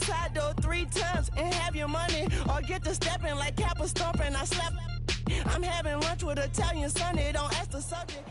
side door 3 times and have your money, or get to stepping like Kappa stomping. I slap. I'm having lunch with Italian Sunday. Don't ask the subject.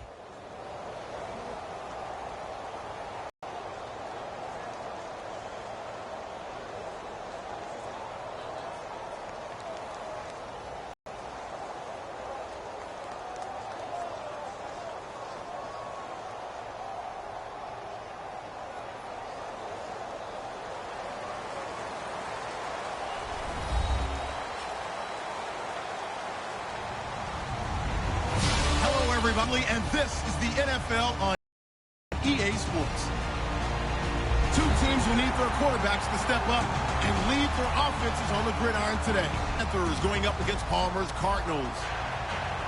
And this is the NFL on EA Sports. Two teams who need their quarterbacks to step up and lead their offenses on the gridiron today. Panthers going up against Palmer's Cardinals.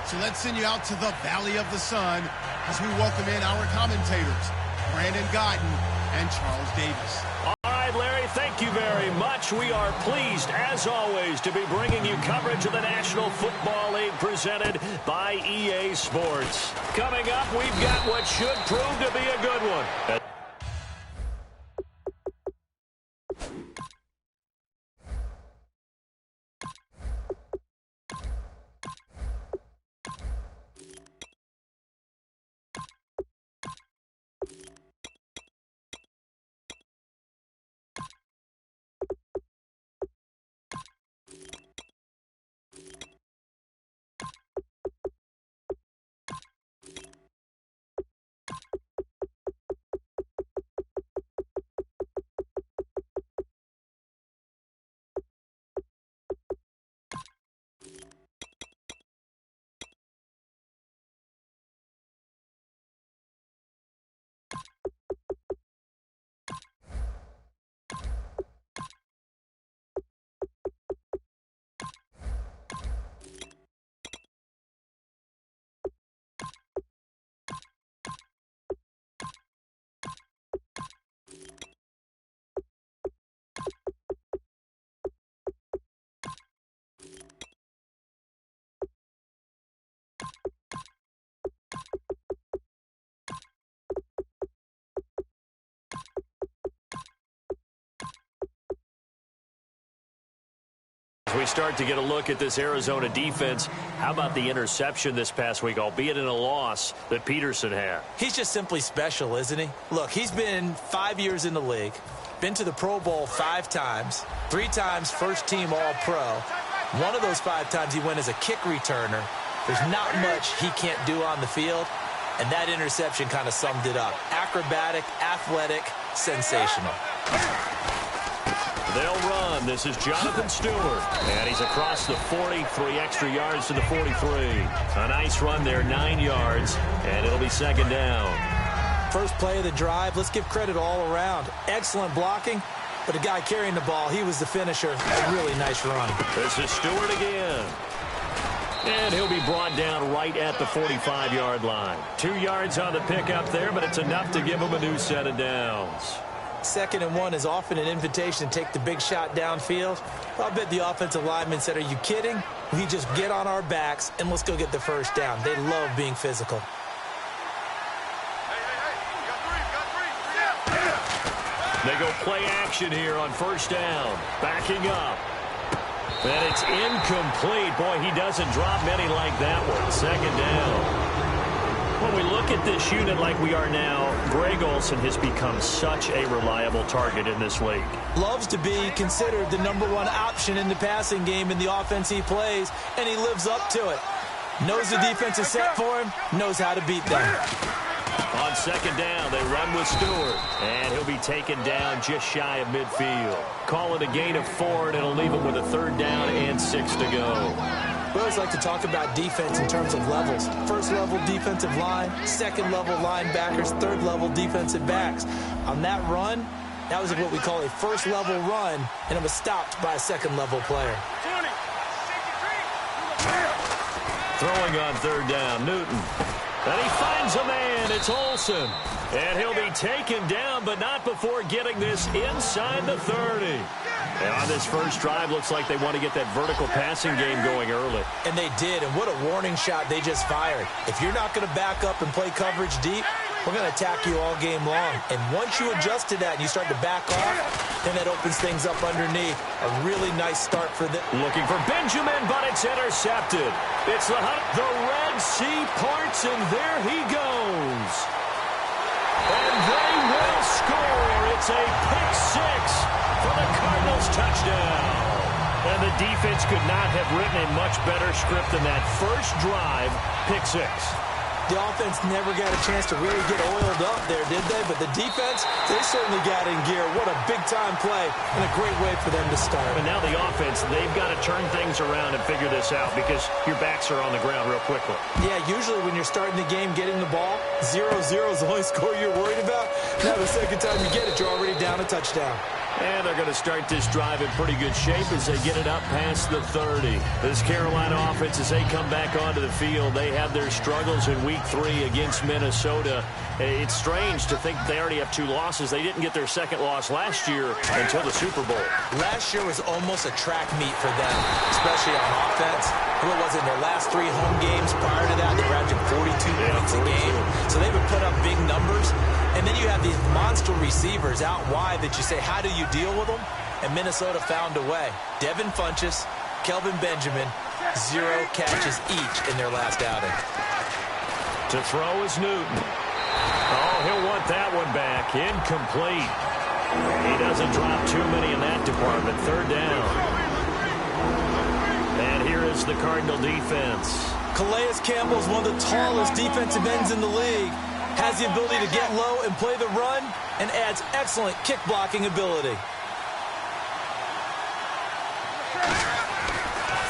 So let's send you out to the Valley of the Sun as we welcome in our commentators, Brandon Guyton and Charles Davis. All right, Larry, thank you very much. We are pleased, as always, to be bringing you coverage of the National Football League presented by EA Sports. Coming up, we've got what should prove to be a good one. As we start to get a look at this Arizona defense, how about the interception this past week, albeit in a loss that Peterson had? He's just simply special, isn't he? Look, he's been 5 years in the league, been to the Pro Bowl 5 times, 3 times first-team All-Pro. One of those 5 times he went as a kick returner. There's not much he can't do on the field, and that interception kind of summed it up. Acrobatic, athletic, sensational. They'll run. This is Jonathan Stewart. And he's across the 40, 3 extra yards to the 43. A nice run there, 9 yards, and it'll be second down. First play of the drive, let's give credit all around. Excellent blocking, but the guy carrying the ball, he was the finisher. A really nice run. This is Stewart again. And he'll be brought down right at the 45-yard line. 2 yards on the pickup there, but it's enough to give him a new set of downs. 2nd and 1 is often an invitation to take the big shot downfield. I bet the offensive lineman said, are you kidding? We just get on our backs and let's go get the first down. They love being physical. They go play action here on first down. Backing up. And it's incomplete. Boy, he doesn't drop many like that one. Second down. When we look at this unit like we are now, Greg Olsen has become such a reliable target in this league. Loves to be considered the #1 option in the passing game in the offense he plays, and he lives up to it. Knows the defense is set for him, knows how to beat them. On second down, they run with Stewart, and he'll be taken down just shy of midfield. Call it a gain of 4, and it'll leave him with a 3rd down and 6 to go. We always like to talk about defense in terms of levels. 1st level defensive line, 2nd level linebackers, 3rd level defensive backs. On that run, that was what we call a 1st level run, and it was stopped by a 2nd level player. Throwing on 3rd down, Newton. And he finds a man. It's Olsen. And he'll be taken down, but not before getting this inside the 30. And on this first drive, looks like they want to get that vertical passing game going early. And they did, and what a warning shot they just fired. If you're not going to back up and play coverage deep, we're going to attack you all game long. And once you adjust to that and you start to back off, then that opens things up underneath. A really nice start for them. Looking for Benjamin, but it's intercepted. It's the Red Sea parts, and there he goes. And they will score. It's a pick six for the Cardinals touchdown. And the defense could not have written a much better script than that first drive, pick six. The offense never got a chance to really get oiled up there, did they? But the defense, they certainly got in gear. What a big-time play and a great way for them to start. And now the offense, they've got to turn things around and figure this out because your backs are on the ground real quickly. Yeah, usually when you're starting the game getting the ball, 0-0 is the only score you're worried about. Now the second time you get it, you're already down a touchdown. And they're going to start this drive in pretty good shape as they get it up past the 30. This Carolina offense, as they come back onto the field, they had their struggles in Week 3 against Minnesota. It's strange to think they already have 2 losses. They didn't get their second loss last year until the Super Bowl. Last year was almost a track meet for them, especially on offense. What was it, their last 3 home games prior to that? They were averaging 42 points a game. So they would put up big numbers. And then you have these monster receivers out wide that you say, how do you deal with them? And Minnesota found a way. Devin Funchess, Kelvin Benjamin, 0 catches each in their last outing. To throw is Newton. Oh, he'll want that one back. Incomplete. He doesn't drop too many in that department. Third down. And here is the Cardinal defense. Calais Campbell is one of the tallest defensive ends in the league. Has the ability to get low and play the run, and adds excellent kick blocking ability.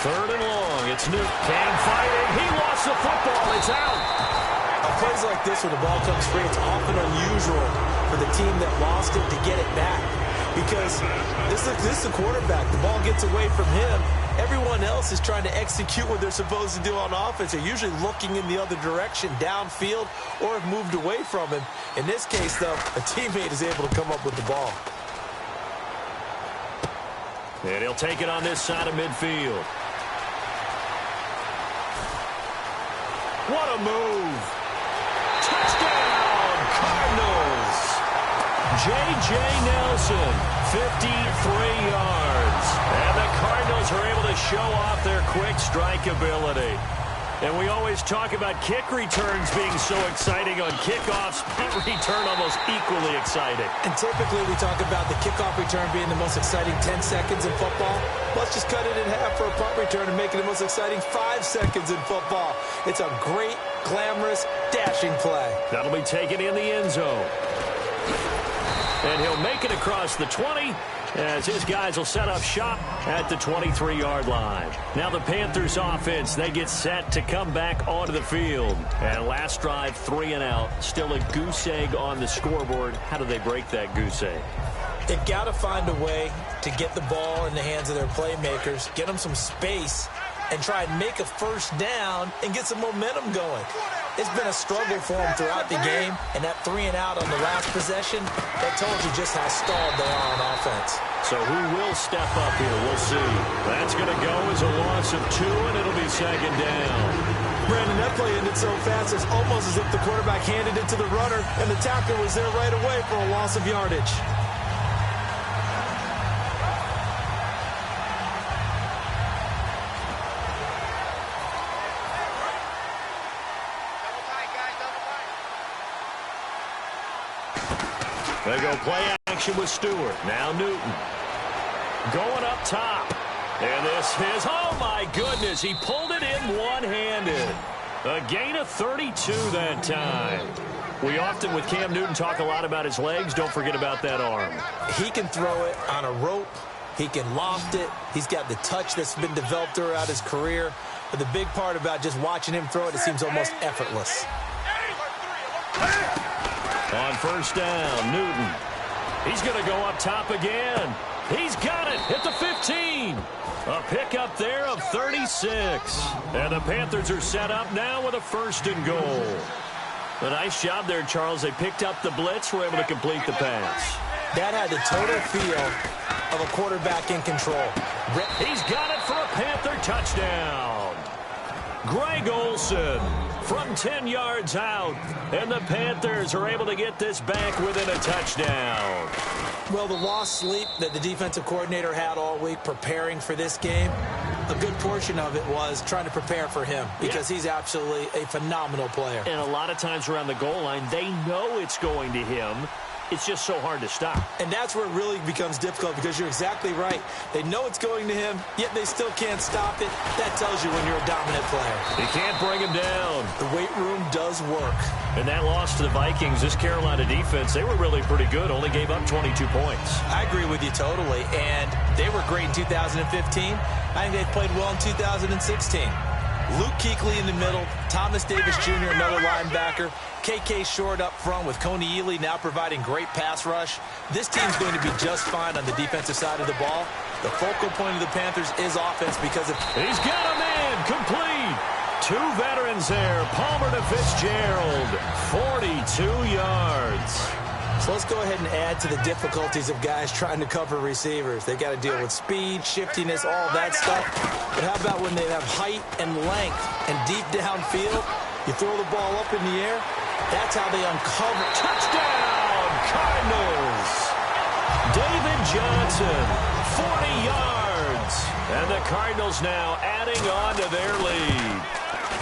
Third and long. It's Newton. Cam fighting. He lost the football. It's out. Plays like this where the ball comes free, it's often unusual for the team that lost it to get it back. Because this is the quarterback. The ball gets away from him. Everyone else is trying to execute what they're supposed to do on offense. They're usually looking in the other direction, downfield, or have moved away from him. In this case, though, a teammate is able to come up with the ball. And he'll take it on this side of midfield. What a move. Touchdown, Cardinals. J.J. Nelson, 53 yards. And the Cardinals are able to show off their quick strike ability. And we always talk about kick returns being so exciting on kickoffs. Punt return almost equally exciting. And typically we talk about the kickoff return being the most exciting 10 seconds in football. Let's just cut it in half for a punt return and make it the most exciting 5 seconds in football. It's a great, glamorous, dashing play. That'll be taken in the end zone. And he'll make it across the 20 as his guys will set up shop at the 23-yard line. Now the Panthers offense, they get set to come back onto the field. And last drive, 3 and out. Still a goose egg on the scoreboard. How do they break that goose egg? They've got to find a way to get the ball in the hands of their playmakers, get them some space, and try and make a first down and get some momentum going. It's been a struggle for them throughout the game, and that 3 and out on the last possession, that told you just how stalled they are on offense. So who will step up here? We'll see. That's going to go as a loss of 2, and it'll be second down. Brandon, that play ended so fast, it's almost as if the quarterback handed it to the runner, and the tackler was there right away for a loss of yardage. They go play action with Stewart. Now Newton. Going up top. And this is, oh my goodness, he pulled it in one-handed. A gain of 32 that time. We often, with Cam Newton, talk a lot about his legs. Don't forget about that arm. He can throw it on a rope. He can loft it. He's got the touch that's been developed throughout his career. But the big part about just watching him throw it, it seems almost effortless. On first down, Newton. He's going to go up top again. He's got it at the 15. A pickup there of 36. And the Panthers are set up now with a 1st and goal. A nice job there, Charles. They picked up the blitz, were able to complete the pass. That had the total feel of a quarterback in control. He's got it for a Panther touchdown. Greg Olsen from 10 yards out. And the Panthers are able to get this back within a touchdown. Well, the lost sleep that the defensive coordinator had all week preparing for this game, a good portion of it was trying to prepare for him because he's absolutely a phenomenal player. And a lot of times around the goal line, they know it's going to him. It's just so hard to stop. And that's where it really becomes difficult because you're exactly right. They know it's going to him, yet they still can't stop it. That tells you when you're a dominant player. They can't bring him down. The weight room does work. And that loss to the Vikings, this Carolina defense, they were really pretty good. Only gave up 22 points. I agree with you totally. And they were great in 2015. I think they played well in 2016. Luke Kuechly in the middle, Thomas Davis Jr., another linebacker, KK Short up front with Coney Ely now providing great pass rush. This team's going to be just fine on the defensive side of the ball. The focal point of the Panthers is offense because of... He's got a man complete. Two veterans there. Palmer to Fitzgerald. 42 yards. So let's go ahead and add to the difficulties of guys trying to cover receivers. They got to deal with speed, shiftiness, all that stuff. But how about when they have height and length and deep downfield? You throw the ball up in the air. That's how they uncover. Touchdown, Cardinals. David Johnson, 40 yards. And the Cardinals now adding on to their lead.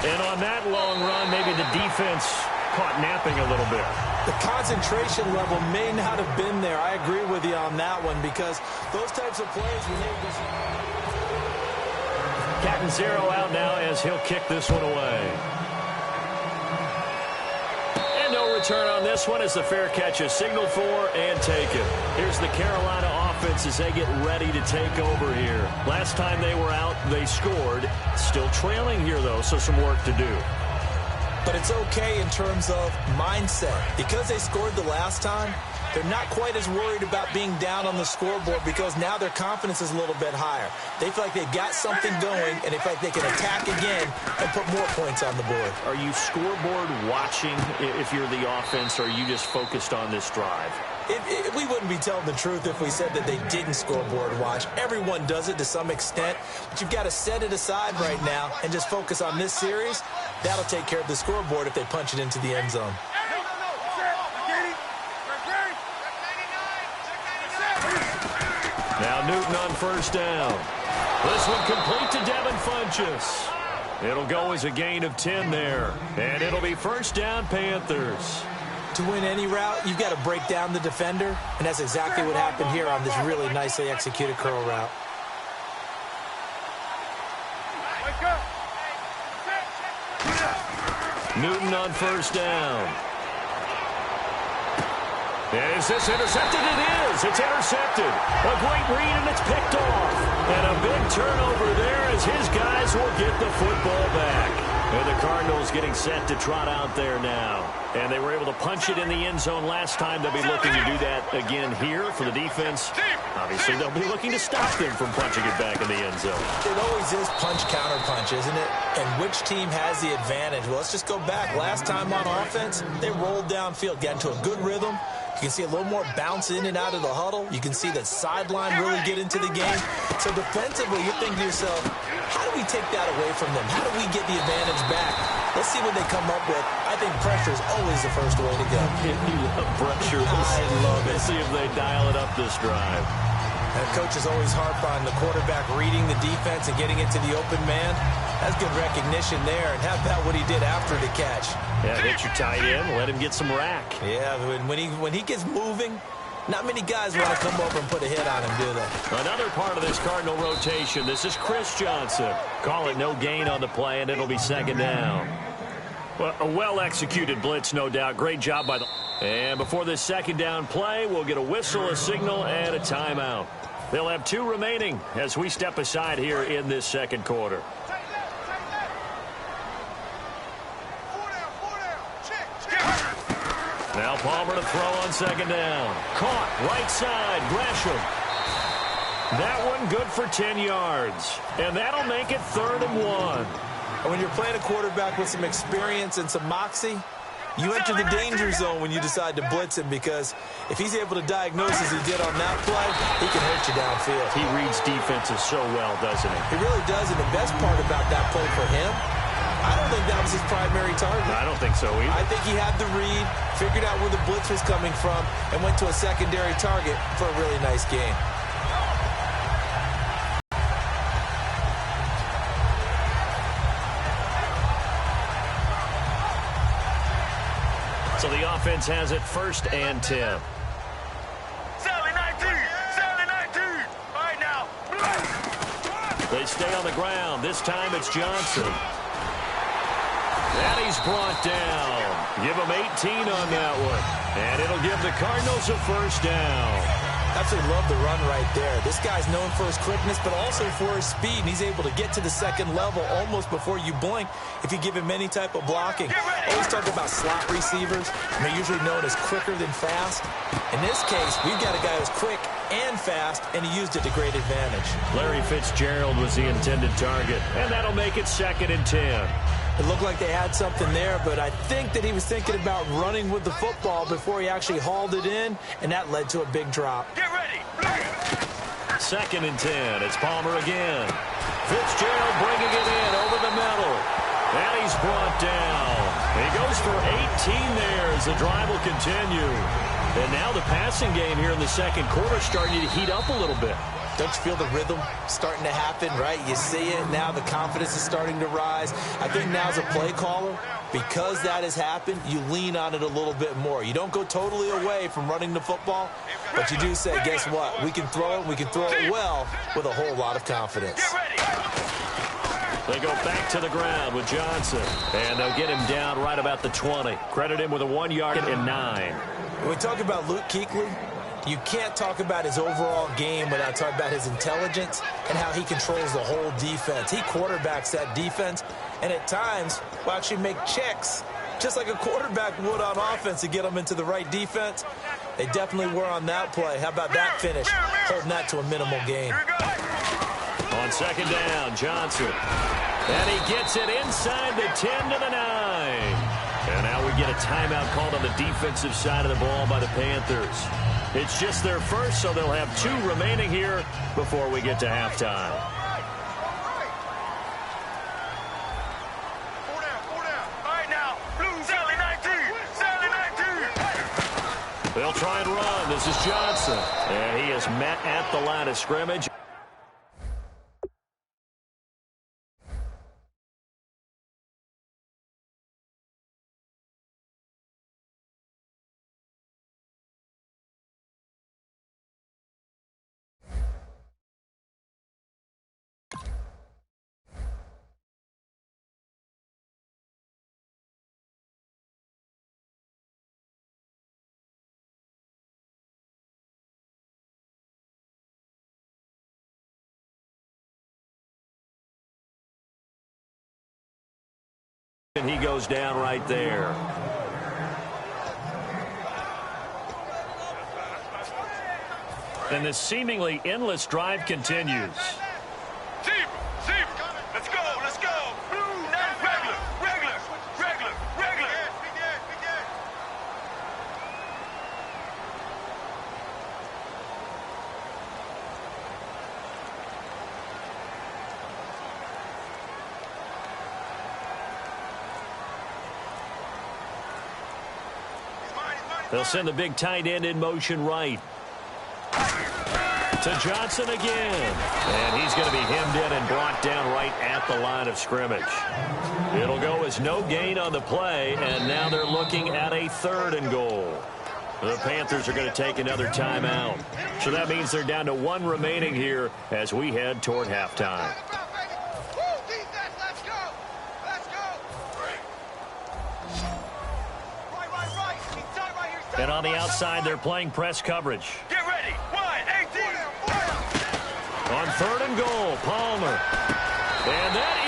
And on that long run, maybe the defense caught napping a little bit. The concentration level may not have been there. I agree with you on that one because those types of plays, when they just... Captain Zero out now as he'll kick this one away. And no return on this one as the fair catch is signaled for and taken. Here's the Carolina offense as they get ready to take over here. Last time they were out, they scored. Still trailing here, though, so some work to do. But it's okay in terms of mindset. Because they scored the last time, they're not quite as worried about being down on the scoreboard because now their confidence is a little bit higher. They feel like they've got something going, and they feel like they can attack again and put more points on the board. Are you scoreboard watching if you're the offense, or are you just focused on this drive? We wouldn't be telling the truth if we said that they didn't scoreboard watch. Everyone does it to some extent, but you've got to set it aside right now and just focus on this series. That'll take care of the scoreboard if they punch it into the end zone. Now Newton on first down. This one complete to Devin Funchess. It'll go as a gain of 10 there, and it'll be first down Panthers. To win any route, you've got to break down the defender, and that's exactly what happened here on this really nicely executed curl route. Newton on first down. Is this intercepted? It is. It's intercepted. A great read, and it's picked off. And a big turnover there as his guys will get the football back. And the Cardinals getting set to trot out there now. And they were able to punch it in the end zone last time. They'll be looking to do that again here for the defense. Obviously, they'll be looking to stop them from punching it back in the end zone. It always is punch-counter-punch, isn't it? And which team has the advantage? Well, let's just go back. Last time on offense, they rolled downfield, got into a good rhythm. You can see a little more bounce in and out of the huddle. You can see that sideline really get into the game. So defensively, you're thinking to yourself, how do we take that away from them? How do we get the advantage back? Let's see what they come up with. I think pressure is always the first way to go. You love pressure. I love it. Let's see if they dial it up this drive. And coach is always harp on the quarterback reading the defense and getting into the open man. That's good recognition there. And how about what he did after the catch? Yeah, hit your tight end, let him get some rack. Yeah, when he gets moving, not many guys want to come over and put a hit on him, do they? Another part of this Cardinal rotation. This is Chris Johnson. Call it no gain on the play, and it'll be second down. Well, a well-executed blitz, no doubt. Great job by the... And before this second down play, we'll get a whistle, a signal, and a timeout. They'll have 2 remaining as we step aside here in this second quarter. Now Palmer to throw on second down. Caught, right side, Gresham. That one good for 10 yards. And that'll make it 3rd and 1. And when you're playing a quarterback with some experience and some moxie, you enter the danger zone when you decide to blitz him, because if he's able to diagnose as he did on that play, he can hurt you downfield. He reads defenses so well, doesn't he? He really does, and the best part about that play for him, I don't think that was his primary target. I don't think so either. I think he had the read, figured out where the blitz was coming from, and went to a secondary target for a really nice game. So the offense has it 1st and 10. They stay on the ground. This time it's Johnson. And he's brought down. Give him 18 on that one. And it'll give the Cardinals a 1st down. Absolutely love the run right there. This guy's known for his quickness, but also for his speed. And he's able to get to the second level almost before you blink if you give him any type of blocking. Always talk about slot receivers. They're usually known as quicker than fast. In this case, we've got a guy who's quick and fast, and he used it to great advantage. Larry Fitzgerald was the intended target, and that'll make it 2nd and 10. It looked like they had something there, but I think that he was thinking about running with the football before he actually hauled it in, and that led to a big drop. Get ready. 2nd and 10. It's Palmer again. Fitzgerald bringing it in over the middle. And he's brought down. He goes for 18 there as the drive will continue. And now the passing game here in the second quarter starting to heat up a little bit. Don't you feel the rhythm starting to happen, right? You see it now. The confidence is starting to rise. I think now as a play caller, because that has happened, you lean on it a little bit more. You don't go totally away from running the football, but you do say, guess what? We can throw it. We can throw it well with a whole lot of confidence. They go back to the ground with Johnson, and they'll get him down right about the 20. Credit him with a 1 yard and 9. When we talk about Luke Kuechly, you can't talk about his overall game without talking about his intelligence and how he controls the whole defense. He quarterbacks that defense, and at times will actually make checks, just like a quarterback would on offense to get them into the right defense. They definitely were on that play. How about that finish? Holding that to a minimal gain. On 2nd down, Johnson. And he gets it inside the 10 to the 9. And now we get a timeout called on the defensive side of the ball by the Panthers. It's just their first, so they'll have 2 remaining here before we get to halftime. 4 down. All right, now. Blue, Sally 19. Sally 19. They'll try and run. This is Johnson. And he is met at the line of scrimmage. And he goes down right there. And this seemingly endless drive continues. Let's go. Blue, regular. They'll send the big tight end in motion right. To Johnson again. And he's going to be hemmed in and brought down right at the line of scrimmage. It'll go as no gain on the play, and now they're looking at a 3rd and goal. The Panthers are going to take another timeout. So that means they're down to 1 remaining here as we head toward halftime. And on the outside, they're playing press coverage. Get ready. 1-18. On 3rd and goal, Palmer. And that